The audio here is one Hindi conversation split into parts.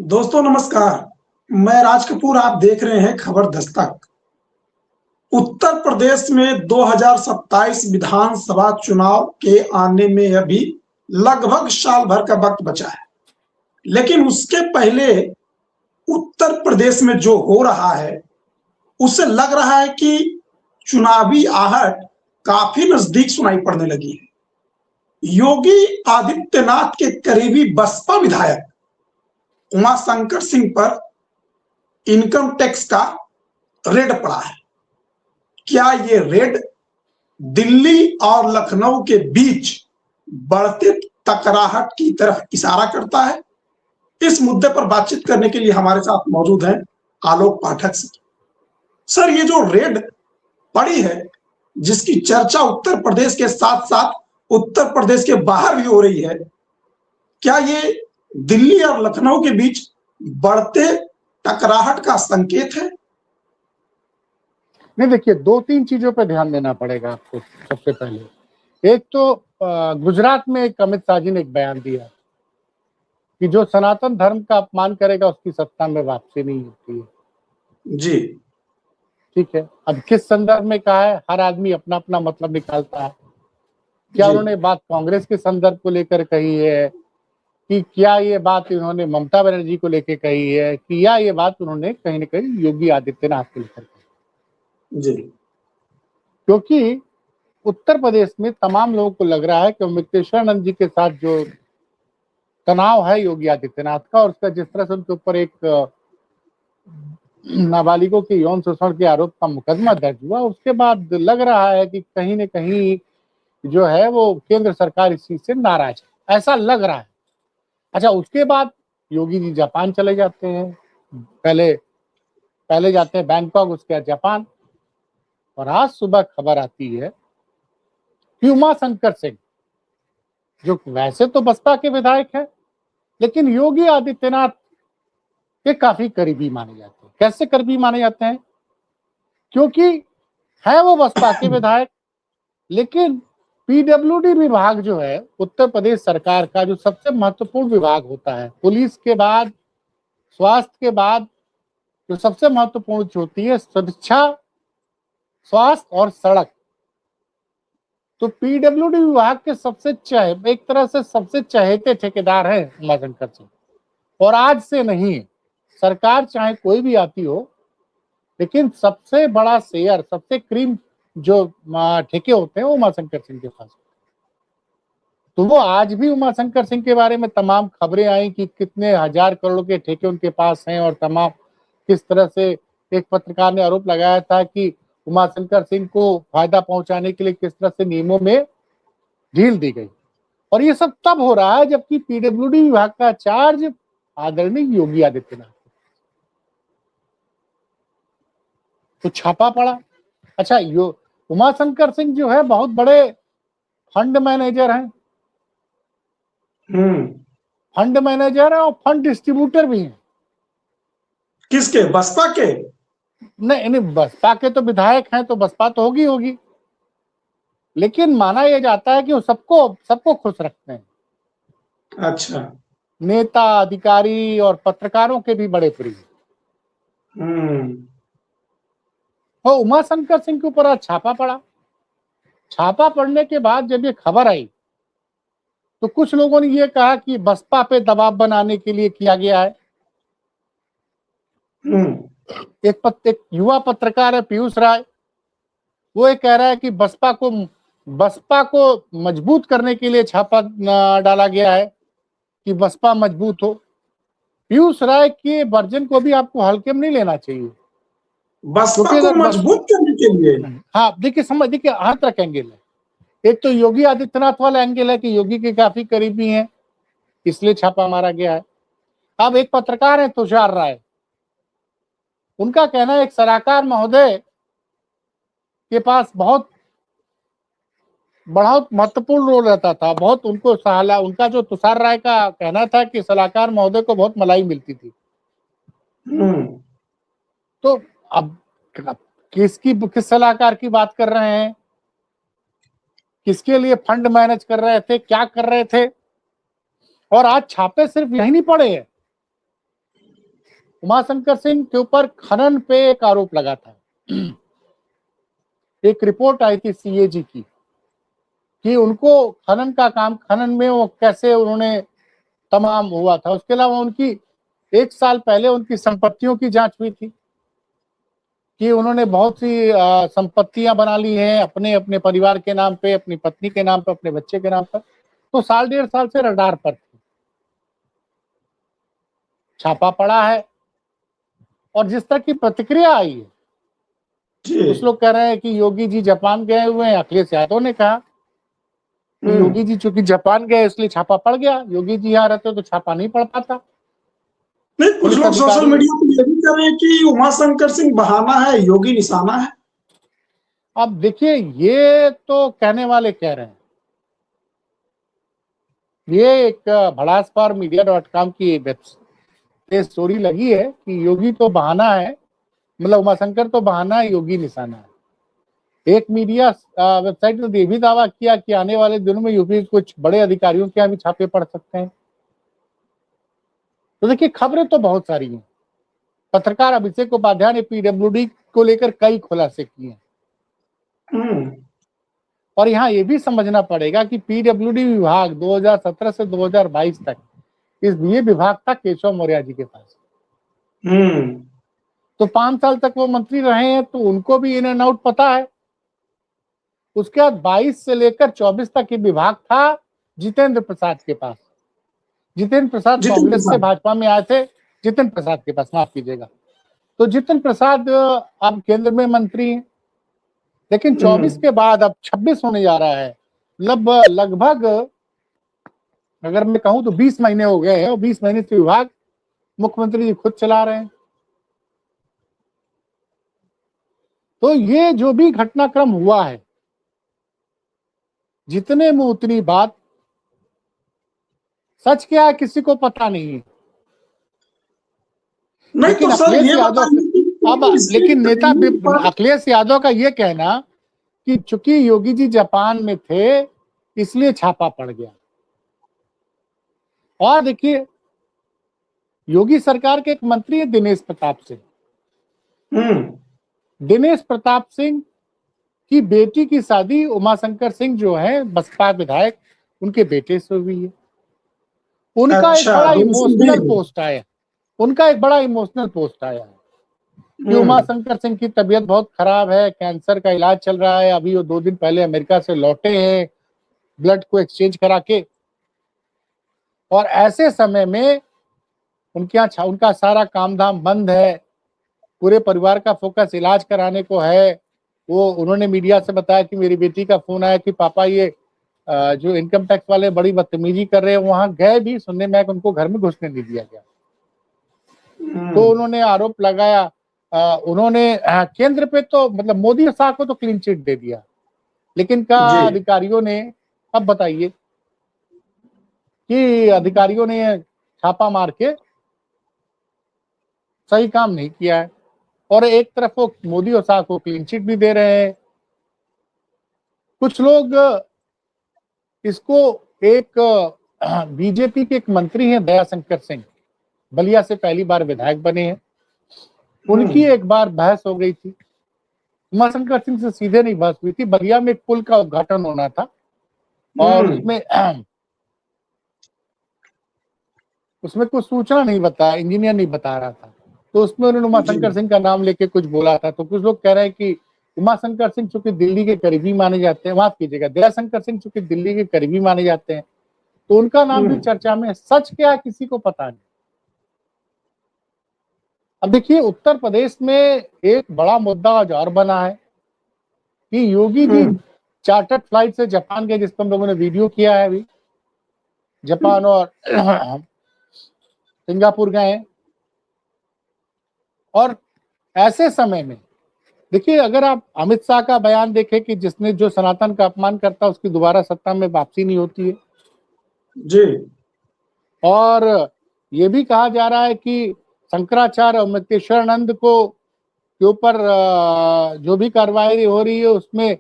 दोस्तों नमस्कार। मैं राज कपूर, आप देख रहे हैं खबर दस्तक। उत्तर प्रदेश में 2027 विधानसभा चुनाव के आने में अभी लगभग साल भर का वक्त बचा है, लेकिन उसके पहले उत्तर प्रदेश में जो हो रहा है उससे लग रहा है कि चुनावी आहट काफी नजदीक सुनाई पड़ने लगी है। योगी आदित्यनाथ के करीबी बसपा विधायक उमाशंकर सिंह पर इनकम टैक्स का रेड पड़ा है। क्या ये रेड दिल्ली और लखनऊ के बीच बढ़ते टकराहट की तरफ इशारा करता है? इस मुद्दे पर बातचीत करने के लिए हमारे साथ मौजूद हैं आलोक पाठक सर। ये जो रेड पड़ी है, जिसकी चर्चा उत्तर प्रदेश के साथ साथ उत्तर प्रदेश के बाहर भी हो रही है, क्या ये दिल्ली और लखनऊ के बीच बढ़ते टकराहट का संकेत है? नहीं, देखिए, दो तीन चीजों पे ध्यान देना पड़ेगा आपको। सबसे पहले एक तो गुजरात में एक अमित शाह जी ने एक बयान दिया कि जो सनातन धर्म का अपमान करेगा उसकी सत्ता में वापसी नहीं होती है। जी ठीक है, अब किस संदर्भ में कहा है, हर आदमी अपना अपना मतलब निकालता है। क्या उन्होंने बात कांग्रेस के संदर्भ को लेकर कही है, कि क्या ये बात इन्होंने ममता बनर्जी को लेकर कही है, कि या ये बात उन्होंने कहीं ना कहीं योगी आदित्यनाथ को लेकर कही? जी, क्योंकि उत्तर प्रदेश में तमाम लोगों को लग रहा है कि अमितेशानंद जी के साथ जो तनाव है योगी आदित्यनाथ का, और उसका जिस तरह से उनके ऊपर एक नाबालिगों के यौन शोषण के आरोप का मुकदमा दर्ज हुआ, उसके बाद लग रहा है कि कहीं न कहीं जो है वो केंद्र सरकार इस चीज से नाराज है, ऐसा लग रहा है। अच्छा, उसके बाद योगी जी जापान चले जाते हैं। पहले जाते हैं बैंकॉक, उसके बाद जापान। और आज सुबह खबर आती है कि उमाशंकर सिंह, जो वैसे तो बसपा के विधायक है, लेकिन योगी आदित्यनाथ के काफी करीबी माने जाते हैं। कैसे करीबी माने जाते हैं? क्योंकि है वो बसपा के विधायक, लेकिन पीडब्ल्यूडी विभाग जो है उत्तर प्रदेश सरकार का, जो सबसे महत्वपूर्ण विभाग होता है, पुलिस के बाद, स्वास्थ्य के बाद जो सबसे महत्वपूर्ण होती है शिक्षा, स्वास्थ्य और सड़क, तो पीडब्ल्यूडी विभाग के एक तरह से सबसे चहेते ठेकेदार है उमाशंकर सिंह। और आज से नहीं, सरकार चाहे कोई भी आती हो, लेकिन सबसे बड़ा शेयर, सबसे क्रीम जो ठेके होते हैं वो उमाशंकर सिंह के पास। तो वो आज भी उमाशंकर सिंह के बारे में तमाम खबरें आई कि कितने हजार करोड़ के ठेके उनके पास हैं, और तमाम किस तरह से एक पत्रकार ने आरोप लगाया था कि उमाशंकर सिंह को फायदा पहुंचाने के लिए किस तरह से नियमों में ढील दी गई। और ये सब तब हो रहा है जबकि पीडब्ल्यूडी विभाग का चार्ज आदरणीय योगी आदित्यनाथ, तो छापा पड़ा। अच्छा, उमाशंकर सिंह जो है बहुत बड़े फंड मैनेजर हैं, फंड मैनेजर है और फंड डिस्ट्रीब्यूटर भी हैं। किसके? बसपा के? नहीं, बसपा के तो विधायक हैं, तो बसपा तो होगी, लेकिन माना यह जाता है कि वो सबको खुश रखते हैं। अच्छा। नेता, अधिकारी और पत्रकारों के भी बड़े प्रिय। और उमाशंकर सिंह के ऊपर आज छापा पड़ा। छापा पड़ने के बाद जब ये खबर आई तो कुछ लोगों ने ये कहा कि बसपा पे दबाव बनाने के लिए किया गया है। एक युवा पत्रकार है पीयूष राय, वो ये कह रहा है कि बसपा को मजबूत करने के लिए छापा डाला गया है, कि बसपा मजबूत हो। पीयूष राय के वर्जन को भी आपको हल्के में नहीं लेना चाहिए। बसपा को मजबूत करने के लिए? हाँ, देखिए हर तरह का एंगल है। एक तो योगी आदित्यनाथ वाला एंगल है कि योगी के काफी करीबी हैं, इसलिए छापा मारा गया है। अब एक पत्रकार है तुषार राय, उनका कहना है एक सलाहकार महोदय के पास बहुत महत्वपूर्ण रोल रहता था, बहुत उनको सलाह, उनका जो तुषार राय का कहना था कि सलाहकार महोदय को बहुत मलाई मिलती थी। तो अब किस सलाहकार की बात कर रहे हैं, किसके लिए फंड मैनेज कर रहे थे, क्या कर रहे थे? और आज छापे सिर्फ यही नहीं पड़े हैं, उमाशंकर सिंह के ऊपर खनन पे एक आरोप लगा था। एक रिपोर्ट आई थी सीएजी की कि उनको खनन का काम, खनन में वो कैसे उन्होंने तमाम हुआ था। उसके अलावा उनकी 1 साल पहले उनकी संपत्तियों की जांच हुई थी कि उन्होंने बहुत सी संपत्तियां बना ली हैं अपने अपने परिवार के नाम पे, अपनी पत्नी के नाम पे, अपने बच्चे के नाम पर। तो 1.5 साल से रडार पर थे। छापा पड़ा है और जिस तरह की प्रतिक्रिया आई है, कुछ लोग कह रहे हैं कि योगी जी जापान गए हुए हैं। अखिलेश यादव ने कहा कि योगी जी चूंकि जापान गए इसलिए छापा पड़ गया, योगी जी यहाँ रहते तो छापा नहीं पड़ पाता। नहीं, कुछ लोग सोशल मीडिया पर ये भी कह रहे हैं कि उमाशंकर सिंह बहाना है, योगी निशाना है। अब देखिए, ये तो कहने वाले कह रहे हैं। ये एक भड़ासपार मीडिया.com की वेब स्टोरी लगी है कि योगी तो बहाना है, मतलब उमाशंकर तो बहाना है, योगी निशाना है। एक मीडिया वेबसाइट ने ये भी दावा किया कि आने वाले दिनों में यूपी के कुछ बड़े अधिकारियों के यहाँ भी छापे पड़ सकते हैं। तो देखिए, खबरें तो बहुत सारी हैं। पत्रकार अभिषेक उपाध्याय ने पीडब्ल्यूडी को लेकर कई खुलासे किए हैं। और यहाँ ये भी समझना पड़ेगा कि पीडब्ल्यूडी विभाग 2017 से 2022 तक ये विभाग था केशव मौर्य जी के पास। तो 5 साल तक वो मंत्री रहे हैं, तो उनको भी इन एंड आउट पता है। उसके बाद 22 से लेकर 24 तक ये विभाग था जितेंद्र प्रसाद के पास। जितेंद्र प्रसाद कांग्रेस से भाजपा में आए थे, जितेंद्र प्रसाद के पास, माफ कीजिएगा। तो जितेंद्र प्रसाद अब केंद्र में मंत्री हैं। लेकिन 24 के बाद अब 26 होने जा रहा है। लगभग अगर मैं कहूं तो 20 महीने हो गए हैं और 20 महीने से विभाग मुख्यमंत्री जी खुद चला रहे हैं। तो ये जो भी घटनाक्रम हुआ है, जितने में उतनी बात, सच क्या है किसी को पता नहीं है। लेकिन अखिलेश यादव, लेकिन नेता अखिलेश यादव का यह कहना कि चूंकि योगी जी जापान में थे इसलिए छापा पड़ गया। और देखिए, योगी सरकार के एक मंत्री है दिनेश प्रताप सिंह। दिनेश प्रताप सिंह की बेटी की शादी उमाशंकर सिंह जो है बसपा विधायक, उनके बेटे से हुई है। उनका एक बड़ा इमोशनल पोस्ट आया, कि उमाशंकर सिंह की तबीयत बहुत खराब है, कैंसर का इलाज चल रहा है। अभी वो 2 दिन पहले अमेरिका से लौटे हैं ब्लड को एक्सचेंज करा के। और ऐसे समय में उनके यहाँ उनका सारा काम धाम बंद है, पूरे परिवार का फोकस इलाज कराने को है। वो उन्होंने मीडिया से बताया कि मेरी बेटी का फोन आया कि पापा ये जो इनकम टैक्स वाले बड़ी बदतमीजी कर रहे हैं। वहां गए भी, सुनने में उनको घर में घुसने नहीं दिया गया। तो उन्होंने आरोप लगाया, उन्होंने केंद्र पे तो मतलब मोदी और शाह को तो क्लीन चिट दे दिया, लेकिन का अधिकारियों ने, अब बताइए कि अधिकारियों ने छापा मार के सही काम नहीं किया है। और एक तरफ वो मोदी और शाह को क्लीन चिट भी दे रहे हैं। कुछ लोग इसको, एक बीजेपी के एक मंत्री हैं दयाशंकर सिंह, बलिया से पहली बार विधायक बने हैं। उनकी एक बार बहस हो गई थी, उमाशंकर सिंह से सीधे नहीं बहस हुई थी। बलिया में एक पुल का उद्घाटन होना था और उसमें कुछ सूचना नहीं बताया, इंजीनियर नहीं बता रहा था। तो उसमें उन्होंने उमाशंकर सिंह का नाम लेके कुछ बोला था। तो कुछ लोग कह रहे हैं कि उमाशंकर सिंह चूंकि दिल्ली के करीबी माने जाते हैं, माफ कीजिएगा, दयाशंकर सिंह चूंकि दिल्ली के करीबी माने जाते हैं, तो उनका नाम भी चर्चा में है। सच क्या किसी को पता नहीं। अब देखिए, उत्तर प्रदेश में एक बड़ा मुद्दा आज और बना है कि योगी जी चार्टर्ड फ्लाइट से जापान गए, जिस पर हम लोगों ने वीडियो किया है अभी। जापान और सिंगापुर गए। और ऐसे समय में देखिए, अगर आप अमित शाह का बयान देखें कि जिसने जो सनातन का अपमान करता है उसकी दोबारा सत्ता में वापसी नहीं होती है जी। और ये भी कहा जा रहा है कि शंकराचार्य और अमृतेश्वरानंद को के ऊपर जो भी कार्रवाई हो रही है उसमें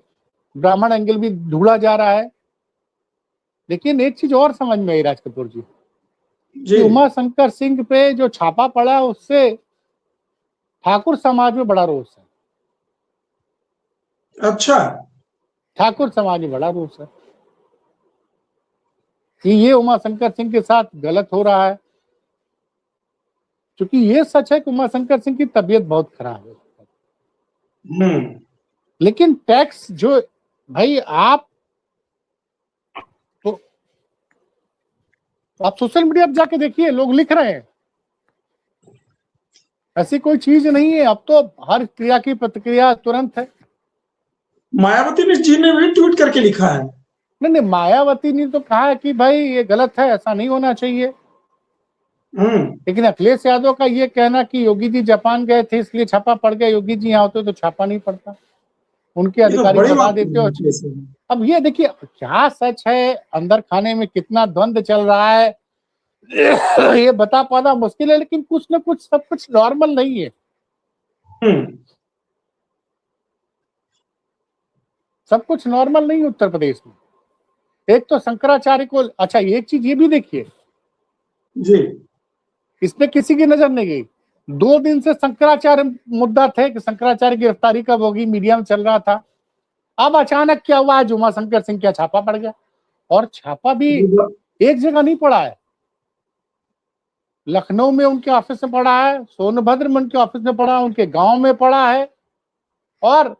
ब्राह्मण एंगल भी ढूंढा जा रहा है। लेकिन एक चीज और समझ में आई राज कपूर जी, कि उमाशंकर सिंह पे जो छापा पड़ा उससे ठाकुर समाज में बड़ा रोष है, अच्छा। ठाकुर समाज में बड़ा रोष है कि ये उमाशंकर सिंह के साथ गलत हो रहा है, क्योंकि ये सच है कि उमाशंकर सिंह की तबीयत बहुत खराब है। लेकिन टैक्स जो भाई आप सोशल मीडिया पर जाके देखिए, लोग लिख रहे हैं, ऐसी कोई चीज नहीं है, अब तो हर क्रिया की प्रतिक्रिया तुरंत है। मायावती जी ने भी ट्वीट करके लिखा है। नहीं, मायावती ने तो कहा है कि भाई ये गलत है, ऐसा नहीं होना चाहिए। लेकिन अखिलेश यादव का ये कहना कि योगी जी जापान गए थे इसलिए छापा पड़ गया, योगी जी यहाँ होते तो छापा नहीं पड़ता, उनके अधिकारी बता देते हो। अब ये देखिए क्या सच है, अंदर खाने में कितना द्वंद्व चल रहा है ये बता पाना मुश्किल है, लेकिन कुछ ना कुछ सब कुछ नॉर्मल नहीं है। सब कुछ नॉर्मल नहीं है उत्तर प्रदेश में। एक तो शंकराचार्य को, अच्छा एक चीज ये भी देखिए जी, इसमें किसी की नजर नहीं गई, 2 दिन से शंकराचार्य मुद्दा थे कि शंकराचार्य की गिरफ्तारी कब होगी, मीडिया में चल रहा था। अब अचानक क्या हुआ, आज उमाशंकर सिंह क्या छापा पड़ गया, और छापा भी एक जगह नहीं पड़ा है, लखनऊ में उनके ऑफिस में पड़ा है, सोनभद्र में उनके ऑफिस में पड़ा है, उनके गांव में पड़ा है, और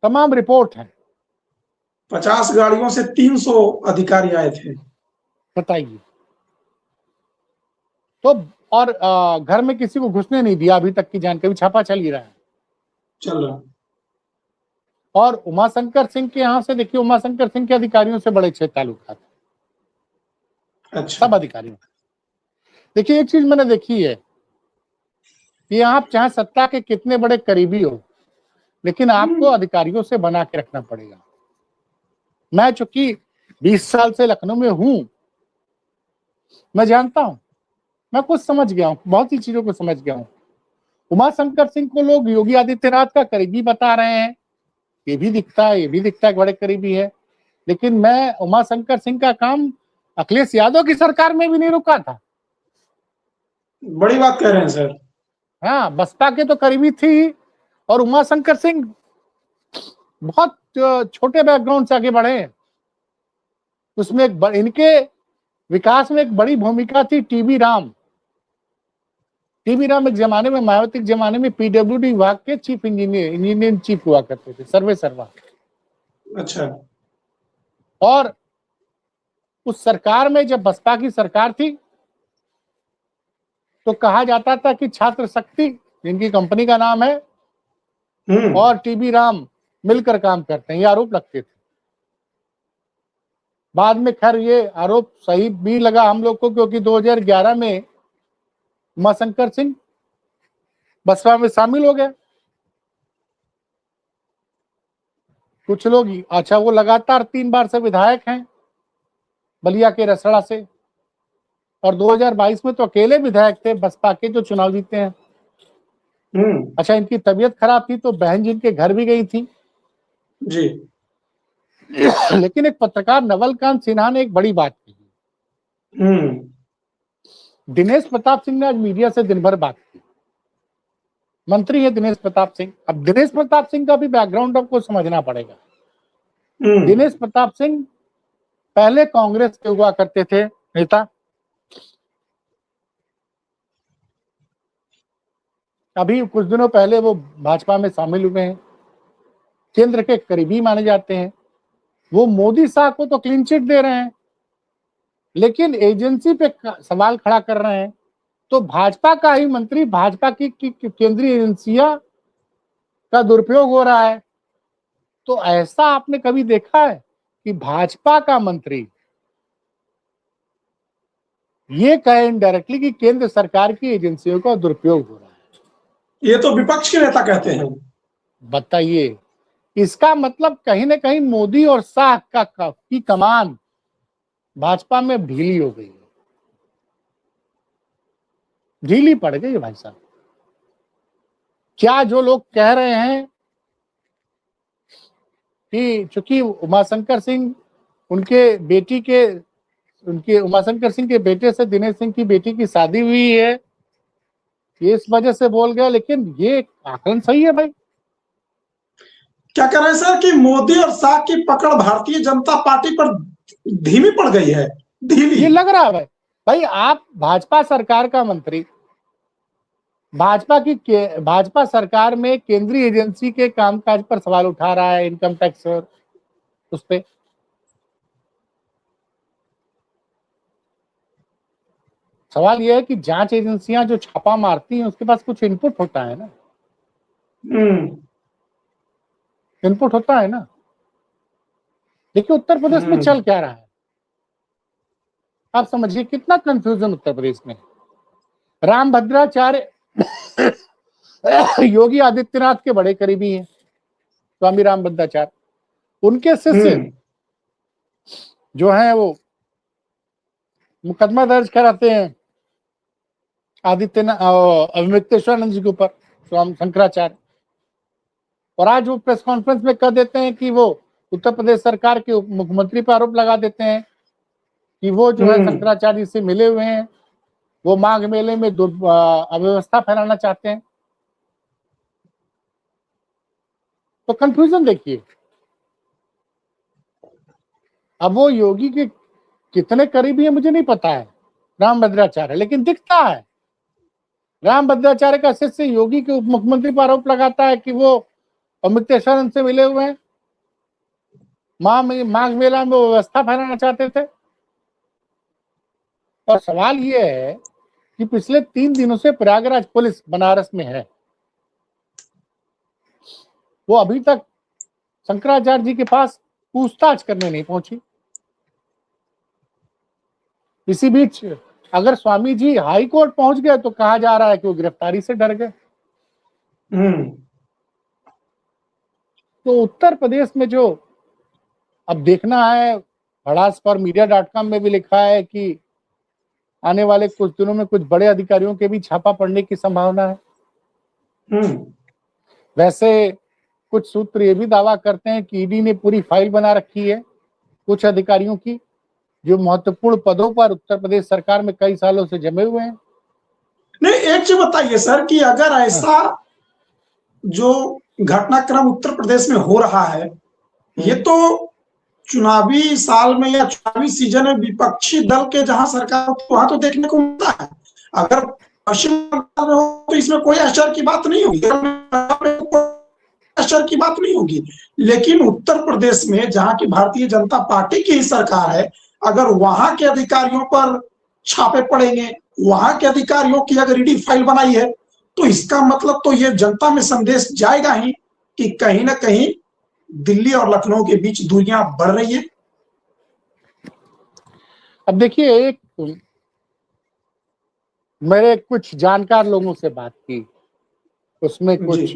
तमाम रिपोर्ट है। 50 गाड़ियों से 300 अधिकारी आए थे, बताइए। तो और घर में किसी को घुसने नहीं दिया अभी तक की जानकारी, छापा चल ही रहा है, चल रहा। और उमाशंकर सिंह के यहाँ से देखिए, उमाशंकर सिंह के अधिकारियों से बड़े अच्छे ताल्लुकात हैं, अच्छा। सब अधिकारियों। देखिए एक चीज मैंने देखी है कि आप चाहे सत्ता के कितने बड़े करीबी हो, लेकिन आपको अधिकारियों से बना के रखना पड़ेगा। मैं चूंकि 20 साल से लखनऊ में हूं, मैं जानता हूं, मैं कुछ समझ गया हूं, बहुत सी चीजों को समझ गया हूं। उमाशंकर सिंह को लोग योगी आदित्यनाथ का करीबी बता रहे हैं, ये भी दिखता है, ये भी दिखता है बड़े करीबी है, लेकिन मैं उमाशंकर सिंह का काम अखिलेश यादव की सरकार में भी नहीं रुका था। बड़ी बात कह रहे हैं सर। हाँ, बसपा के तो करीबी थी, और उमाशंकर सिंह बहुत छोटे बैकग्राउंड से आगे बढ़े, उसमें इनके विकास में एक बड़ी भूमिका थी टीबी राम। टीबी राम एक जमाने में, मायावती के जमाने में पीडब्ल्यूडी विभाग के चीफ इंजीनियर चीफ हुआ करते थे, सर्वे सर्वा। अच्छा। और उस सरकार में जब बसपा की सरकार थी तो कहा जाता था कि छात्र शक्ति, जिनकी कंपनी का नाम है, और टीबी राम मिलकर काम करते हैं, ये आरोप लगते थे। बाद में खैर ये आरोप सही भी लगा हम लोग को, क्योंकि 2011 में उमाशंकर सिंह बसपा में शामिल हो गए। कुछ लोग, अच्छा वो लगातार 3 बार से विधायक हैं बलिया के रसड़ा से, और 2022 में तो अकेले विधायक थे बसपा के जो चुनाव जीते हैं। अच्छा, इनकी तबीयत खराब थी तो बहन जी इनके घर भी गई थी जी। लेकिन एक पत्रकार नवलकांत सिन्हा ने एक बड़ी बात की। दिनेश प्रताप सिंह ने आज मीडिया से दिन भर बात की, मंत्री है दिनेश प्रताप सिंह। अब दिनेश प्रताप सिंह का भी बैकग्राउंड आपको समझना पड़ेगा। दिनेश प्रताप सिंह पहले कांग्रेस के हुआ करते थे नेता, अभी कुछ दिनों पहले वो भाजपा में शामिल हुए हैं, केंद्र के करीबी माने जाते हैं। वो मोदी साहब को तो क्लीन चिट दे रहे हैं, लेकिन एजेंसी पे सवाल खड़ा कर रहे हैं। तो भाजपा का ही मंत्री, भाजपा की केंद्रीय एजेंसियां का दुरुपयोग हो रहा है। तो ऐसा आपने कभी देखा है कि भाजपा का मंत्री ये कहे इनडायरेक्टली कि केंद्र सरकार की एजेंसियों का दुरुपयोग हो रहा है? ये तो विपक्ष के नेता कहते हैं। बताइए, इसका मतलब कहीं ना कहीं मोदी और शाह की कमान भाजपा में ढीली हो गई है, ढीली पड़ गई है भाई साहब। क्या जो लोग कह रहे हैं कि चूंकि उमाशंकर सिंह उनके उमाशंकर सिंह के बेटे से दिनेश सिंह की बेटी की शादी हुई है, ये इस वजह से बोल गया, लेकिन ये आकलन सही है भाई। क्या कह रहे हैं सर कि मोदी और शाह की पकड़ भारतीय जनता पार्टी पर धीमी पड़ गई है, ढीली। ये लग रहा है भाई। भाई आप भाजपा सरकार का मंत्री, भाजपा सरकार में केंद्रीय एजेंसी के कामकाज पर सवाल उठा रहा है, इनकम टैक्स उस पे। सवाल यह है कि जांच एजेंसियां जो छापा मारती हैं उसके पास कुछ इनपुट होता है ना, इनपुट होता है ना। देखिए उत्तर प्रदेश में चल क्या रहा है, आप समझिए कितना कंफ्यूजन उत्तर प्रदेश में। राम भद्राचार्य योगी आदित्यनाथ के बड़े करीबी हैं, स्वामी राम भद्राचार्य। उनके शिष्य जो हैं वो मुकदमा दर्ज कराते हैं आदित्यनाथ अविमुक्तेश्वरानंद जी के ऊपर, स्वामी शंकराचार्य। और आज वो प्रेस कॉन्फ्रेंस में कह देते हैं कि वो उत्तर प्रदेश सरकार के मुख्यमंत्री पर आरोप लगा देते हैं कि वो जो है शंकराचार्य से मिले हुए हैं, वो माघ मेले में अव्यवस्था फैलाना चाहते हैं। तो कंफ्यूजन देखिए। अब वो योगी के कितने करीबी है मुझे नहीं पता है, राम भद्राचार्य, लेकिन दिखता है राम भद्राचार्य का शिष्य योगी के उप मुख्यमंत्री पर आरोप लगाता है कि वो अमितेश्वरन से मिले हुए हैं, माघ मेला में व्यवस्था फैलाना चाहते थे। और सवाल ये है कि पिछले 3 दिनों से प्रयागराज पुलिस बनारस में है, वो अभी तक शंकराचार्य जी के पास पूछताछ करने नहीं पहुंची। इसी बीच अगर स्वामी जी हाई कोर्ट पहुंच गए तो कहा जा रहा है कि वो गिरफ्तारी से डर गए। तो उत्तर प्रदेश में जो अब देखना है, भड़ास पर मीडिया.com में भी लिखा है कि आने वाले कुछ दिनों में कुछ बड़े अधिकारियों के भी छापा पड़ने की संभावना है। वैसे कुछ सूत्र ये भी दावा करते हैं कि ईडी ने पूरी फाइल बना रखी है कुछ अधिकारियों की जो महत्वपूर्ण पदों पर उत्तर प्रदेश सरकार में कई सालों से जमे हुए हैं। नहीं, एक चीज बताइए सर कि अगर ऐसा जो घटनाक्रम उत्तर प्रदेश में हो रहा है, ये तो चुनावी साल में या चुनावी सीजन में विपक्षी दल के जहां सरकार वहां तो देखने को मिलता है। अगर पश्चिम बंगाल में हो तो इसमें कोई आश्चर्य की बात नहीं होगी, आश्चर्य की बात नहीं होगी। लेकिन उत्तर प्रदेश में जहां की भारतीय जनता पार्टी की ही सरकार है, अगर वहां के अधिकारियों पर छापे पड़ेंगे, वहां के अधिकारियों की अगर ईडी फाइल बनाई है, तो इसका मतलब तो ये जनता में संदेश जाएगा ही कि कहीं ना कहीं दिल्ली और लखनऊ के बीच दूरियां बढ़ रही है। अब देखिए, एक मेरे कुछ जानकार लोगों से बात की, उसमें कुछ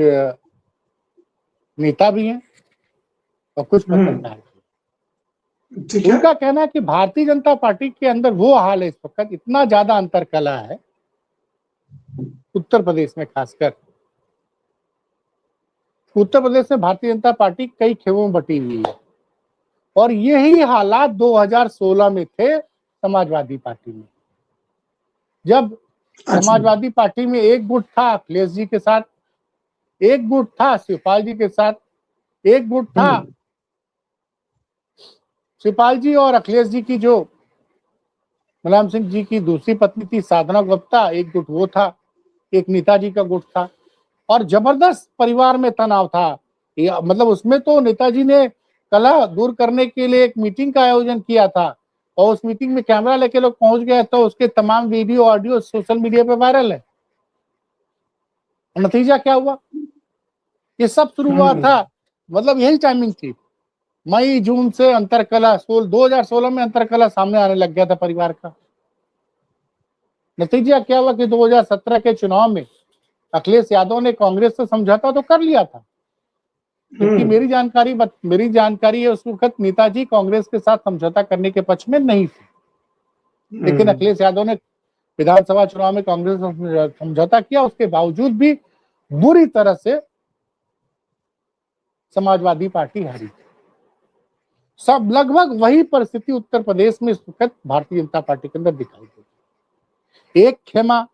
नेता भी हैं और कुछ पत्रकार भी। उनका कहना है कि भारतीय जनता पार्टी के अंदर वो हाल है इस वक्त, इतना ज्यादा अंतरकलह है उत्तर प्रदेश में, खासकर उत्तर प्रदेश में भारतीय जनता पार्टी कई खेमों में बटी हुई है। और यही हालात 2016 में थे समाजवादी पार्टी में, जब समाजवादी पार्टी में एक गुट था अखिलेश जी के साथ, एक गुट था शिवपाल जी के साथ, एक गुट था शिवपाल जी और अखिलेश जी की जो मुलायम सिंह जी की दूसरी पत्नी थी साधना गुप्ता, एक गुट वो था, एक नेताजी का गुट था। और जबरदस्त परिवार में तनाव था, मतलब उसमें तो नेताजी ने कलह दूर करने के लिए एक मीटिंग का आयोजन किया था और उस मीटिंग में कैमरा लेके लोग पहुंच गए तो उसके तमाम वीडियो ऑडियो सोशल मीडिया पे वायरल है। नतीजा क्या हुआ, ये सब शुरू हुआ था, मतलब यही टाइमिंग थी, मई जून से अंतरकलह 2016 में अंतरकलह सामने आने लग गया था परिवार का। नतीजा क्या हुआ कि 2017 के चुनाव में अखिलेश यादव ने कांग्रेस से समझौता तो कर लिया था, क्योंकि मेरी जानकारी है उस वक्त नेताजी कांग्रेस के साथ समझौता करने के पक्ष में नहीं थे। लेकिन अखिलेश यादव ने विधानसभा चुनाव में कांग्रेस से समझौता किया, उसके बावजूद भी बुरी तरह से समाजवादी पार्टी हारी। सब लगभग वही परिस्थिति उत्तर प्रदेश में इस वक्त भारतीय जनता पार्टी के अंदर दिखाई देती। एक खेमा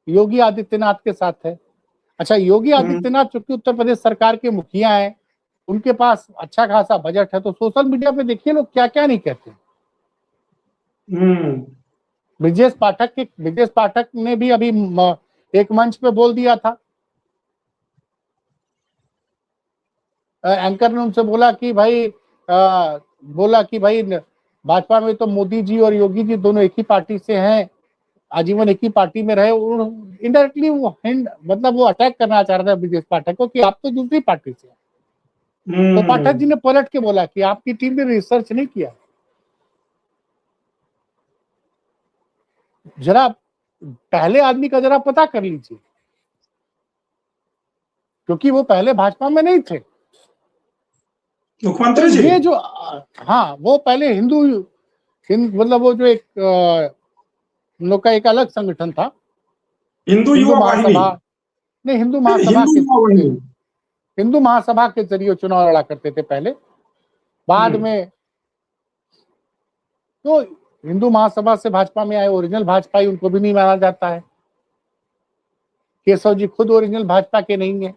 योगी आदित्यनाथ के साथ है। अच्छा, योगी आदित्यनाथ चूंकि उत्तर प्रदेश सरकार के मुखिया हैं, उनके पास अच्छा खासा बजट है, तो सोशल मीडिया पे देखिए लोग क्या क्या नहीं कहते। ब्रिजेश पाठक ने भी अभी एक मंच पे बोल दिया था, एंकर ने उनसे बोला कि भाई भाजपा में तो मोदी जी और योगी जी दोनों एक ही पार्टी से हैं, आजीवन एक ही पार्टी में रहे। इनडायरेक्टली वो मतलब वो अटैक करना चाह रहा था ब्रिजेश पाठक को कि आप तो दूसरी पार्टी से हैं। तो पाठक जी ने पलट के बोला कि आपकी टीम ने रिसर्च नहीं किया, जरा पहले आदमी का जरा पता कर लीजिए, क्योंकि वो पहले भाजपा में नहीं थे मुख्यमंत्री जी। ये जो हाँ, वो पहले मतलब वो जो एक लोग का एक अलग संगठन था, हिंदू युवा वाहिनी, नहीं हिंदू महासभा के जरिए चुनाव लड़ा करते थे पहले। बाद में तो हिंदू महासभा से भाजपा में आए, ओरिजिनल भाजपाई उनको भी नहीं माना जाता है। केशव जी खुद ओरिजिनल भाजपा के नहीं है।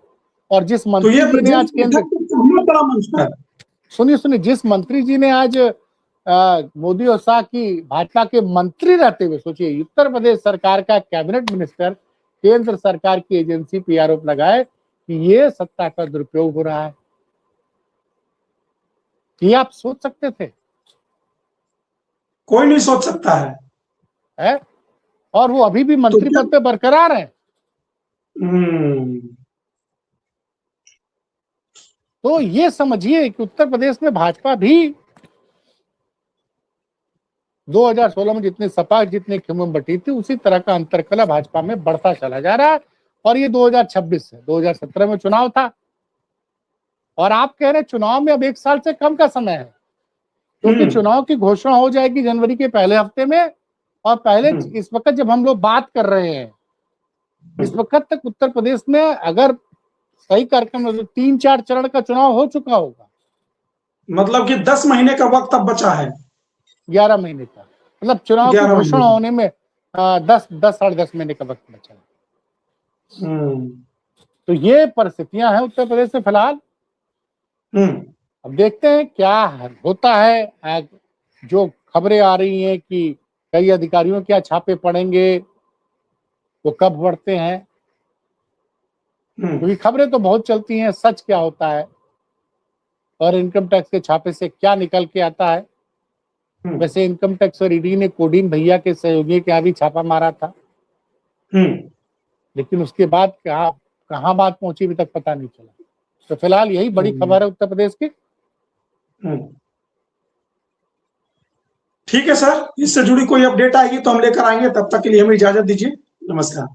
और जिस मंत्री जी ने आज सुनिए जिस मंत्री जी ने आज मोदी और शाह की भाजपा के मंत्री रहते हुए, सोचिए उत्तर प्रदेश सरकार का कैबिनेट मिनिस्टर केंद्र सरकार की एजेंसी पे आरोप लगाए कि ये सत्ता का दुरुपयोग हो रहा है। ये आप सोच सकते थे? कोई नहीं सोच सकता है? और वो अभी भी मंत्री पद पे बरकरार है। तो ये समझिए कि उत्तर प्रदेश में भाजपा भी 2016 में जितने सपा जितने खेमुम बटी थी, उसी तरह का अंतरकला भाजपा में बढ़ता चला जा रहा है। और ये 2026 है, 2017 में चुनाव था और आप कह रहे चुनाव में अब 1 साल से कम का समय है, क्योंकि चुनाव की घोषणा हो जाएगी जनवरी के पहले हफ्ते में। और पहले इस वक्त जब हम लोग बात कर रहे हैं, इस वक्त तक उत्तर प्रदेश में अगर सही कार्यक्रम 3-4 चरण का चुनाव हो चुका होगा। मतलब कि 10 महीने का वक्त अब बचा है। 11 महीने का, मतलब चुनाव की घोषणा होने में 10 साढ़े 10 महीने का वक्त बचा है। तो ये परिस्थितियां हैं उत्तर प्रदेश में फिलहाल। अब देखते हैं क्या होता है। जो खबरें आ रही हैं कि कई अधिकारियों के छापे पड़ेंगे, वो कब बढ़ते हैं, क्योंकि खबरें तो बहुत चलती हैं, सच क्या होता है और इनकम टैक्स के छापे से क्या निकल के आता है। वैसे इनकम टैक्स और ईडी ने कोडीन भैया के सहयोगी के यहाँ भी छापा मारा था, लेकिन उसके बाद कहाँ बात पहुंची अभी तक पता नहीं चला। तो फिलहाल यही बड़ी खबर है उत्तर प्रदेश की। ठीक है सर, इससे जुड़ी कोई अपडेट आएगी तो हम लेकर आएंगे। तब तक के लिए हमें इजाजत दीजिए। नमस्कार।